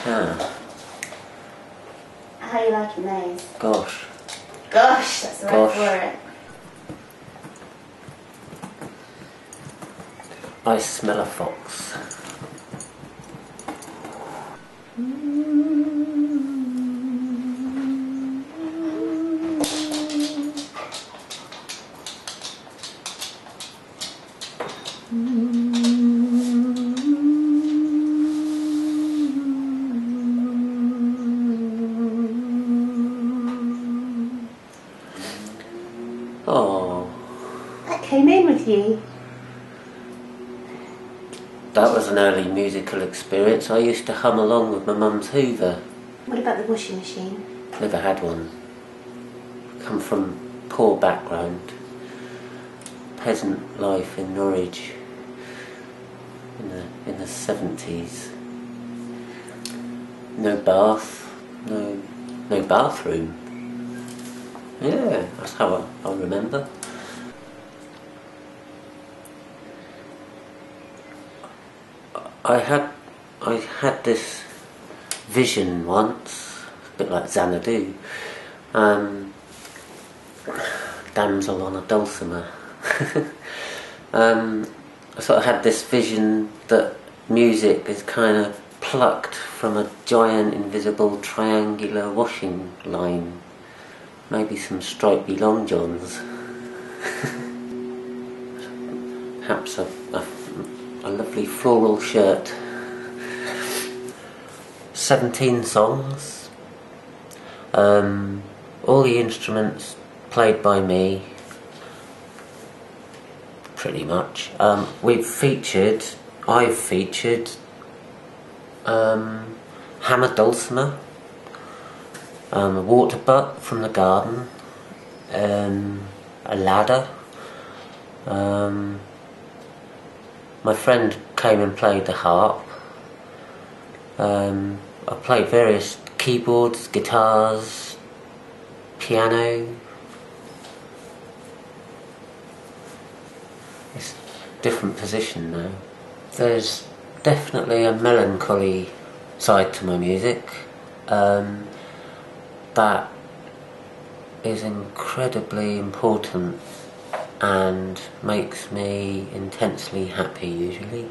Ah. How are you liking those? Gosh. Gosh, that's the word for it. I smell a fox. Oh. That came in with you. That was an early musical experience. I used to hum along with my mum's Hoover. What about the washing machine? Never had one. Come from poor background. Peasant life in Norwich in the 70s. No bath, no bathroom. Yeah, that's how I remember. I had this vision once, a bit like Xanadu, damsel on a dulcimer. I sort of had this vision that music is kind of plucked from a giant invisible triangular washing line, maybe some stripy long johns, perhaps a lovely floral shirt. 17 songs, all the instruments played by me, pretty much. I've featured hammer dulcimer, a water butt from the garden, a ladder. My friend came and played the harp. I played various keyboards, guitars, piano. It's a different position now. There's definitely a melancholy side to my music that is incredibly important and makes me intensely happy usually.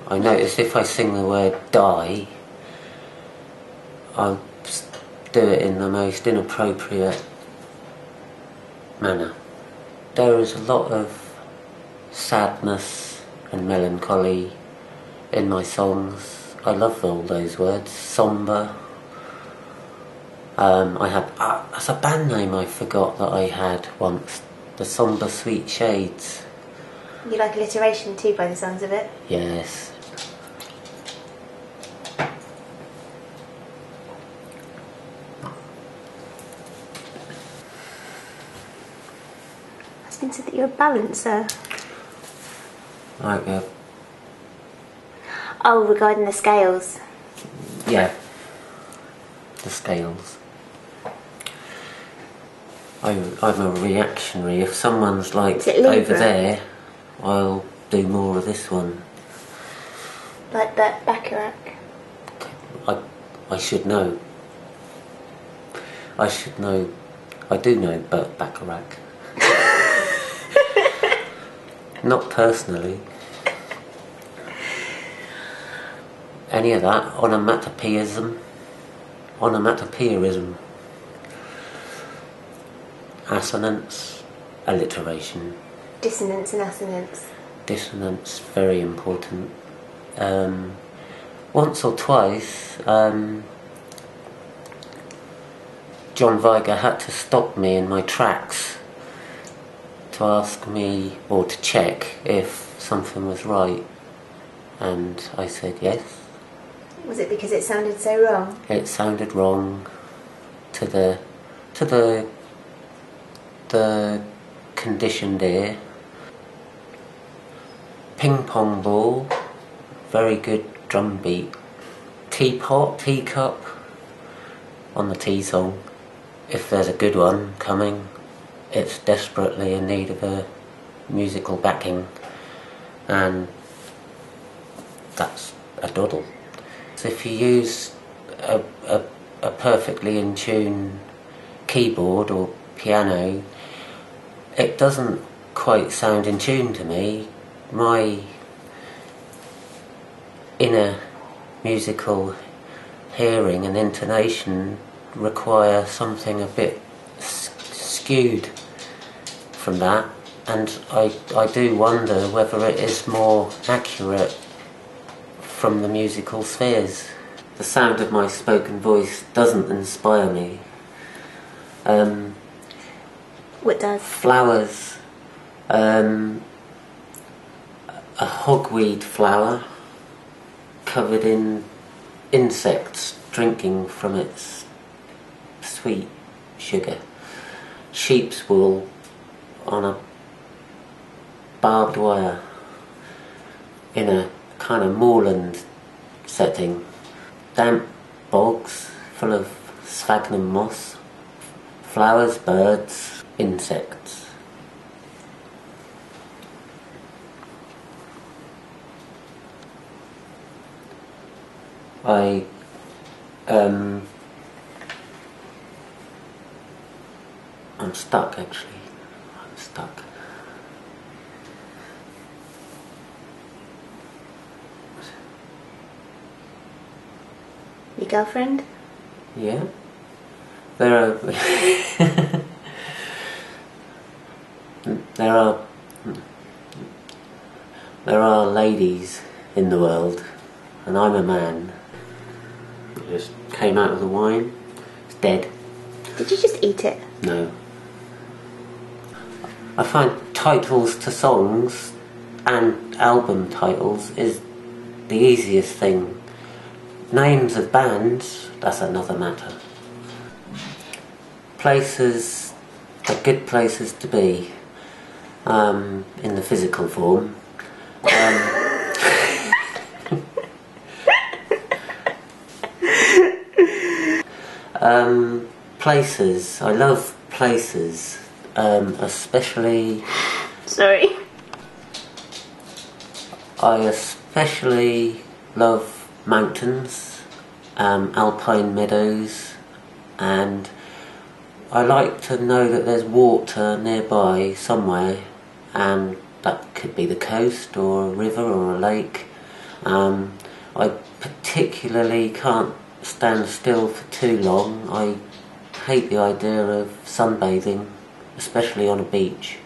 I notice if I sing the word die, I'll do it in the most inappropriate manner. There is a lot of sadness and melancholy in my songs. I love all those words. Somber. That's a band name I forgot that I had once. The Somber Sweet Shades. You like alliteration too, by the sounds of it? Yes. It's been said that you're a balancer. Like Oh, regarding the scales. yeah. The scales. I'm a reactionary. If someone's like over there, I'll do more of this one. Like that Bacharach. I should know. I should know. I do know Burt Bacharach. Not personally. Any of that onomatopoeism. Assonance, alliteration. Dissonance and assonance. Dissonance, very important. Once or twice, John Viger had to stop me in my tracks to ask me, or to check if something was right, and I said yes. Was it because it sounded so wrong? It sounded wrong to the conditioned ear. Ping pong ball, very good drum beat. Teapot, teacup on the tea song. If there's a good one coming, it's desperately in need of a musical backing, and that's a doddle. So if you use a perfectly in tune keyboard or piano, it doesn't quite sound in tune to me. My inner musical hearing and intonation require something a bit skewed from that, and I do wonder whether it is more accurate from the musical spheres. The sound of my spoken voice doesn't inspire me. What does? Flowers. A hogweed flower covered in insects drinking from its sweet sugar. Sheep's wool on a barbed wire in a kind of moorland setting. Damp bogs full of sphagnum moss. Flowers, birds, insects. I'm stuck actually. I'm stuck. Your girlfriend? Yeah. There are there are ladies in the world, and I'm a man. It just came out of the wine. It's dead. Did you just eat it? No. I find titles to songs and album titles is the easiest thing. Names of bands, that's another matter. Places are good places to be, in the physical form. Places, I love places, especially... Sorry. I especially love mountains, alpine meadows, and I like to know that there's water nearby somewhere, and that could be the coast or a river or a lake. I particularly can't stand still for too long. I hate the idea of sunbathing, especially on a beach.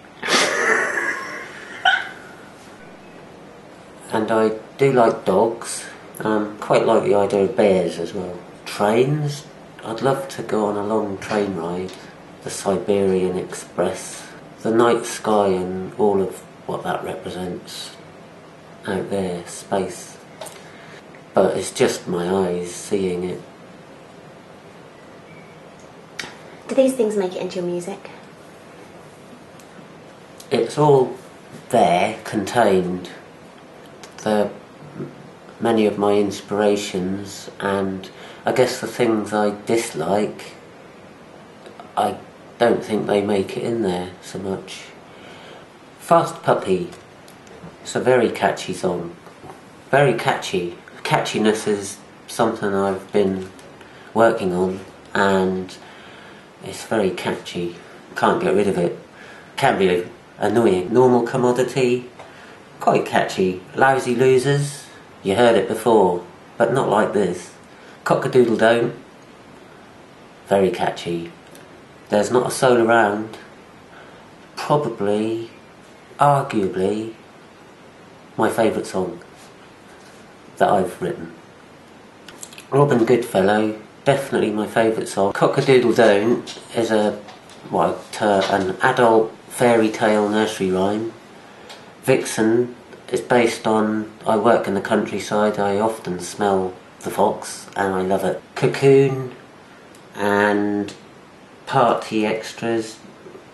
And I do like dogs, quite like the idea of bears as well. Trains, I'd love to go on a long train ride, the Siberian Express, the night sky and all of what that represents out there, space. But it's just my eyes seeing it. Do these things make it into your music? It's all there, contained. They're many of my inspirations, and I guess the things I dislike, I don't think they make it in there so much. Fast Puppy, it's a very catchy song. Very catchy. Catchiness is something I've been working on, and it's very catchy. Can't get rid of it. Can be annoying. Normal Commodity, quite catchy. Lousy Losers, you heard it before, but not like this. Cock-a-doodle don't, very catchy. There's Not a Soul Around, probably, arguably, my favourite song that I've written. Robin Goodfellow, definitely my favourite song. Cock-a-doodle don't is an adult fairy tale nursery rhyme. Vixen is based on, I work in the countryside, I often smell the fox and I love it. Cocoon and party extras,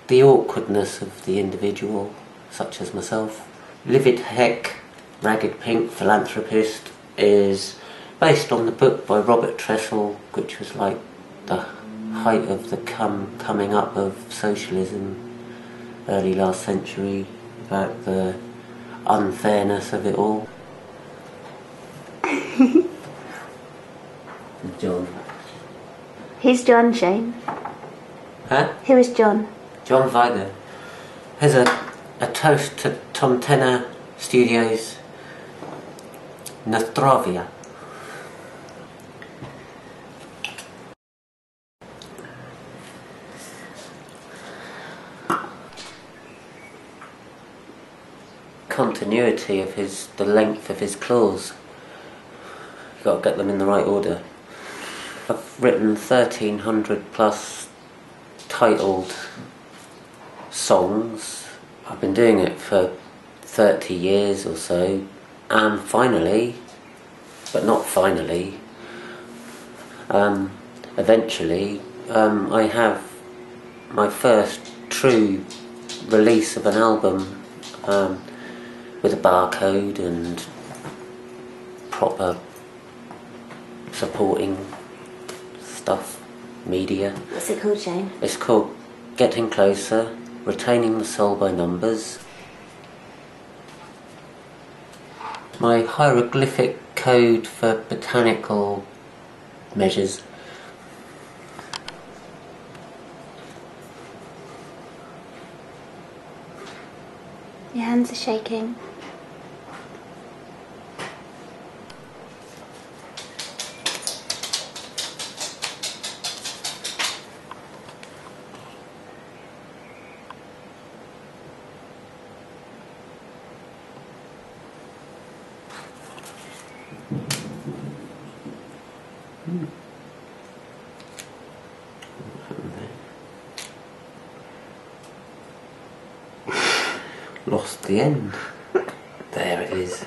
the awkwardness of the individual, such as myself. Livid Heck, Ragged Pink Philanthropist is based on the book by Robert Tressel, which was like the height of the coming up of socialism early last century, about the unfairness of it all. John. Who's John, Shane? Huh? Who is John? John Viger. Here's a toast to Tontena Studios. Nostrovia. Continuity of the length of his claws. You've got to get them in the right order. I've written 1,300 plus titled songs. I've been doing it for 30 years or so, and finally, but not finally, eventually, I have my first true release of an album with a barcode and proper supporting stuff, media. What's it called, Shane? It's called Getting Closer, Retaining the Soul by Numbers. My hieroglyphic code for botanical measures. Your hands are shaking. Lost the end. There it is.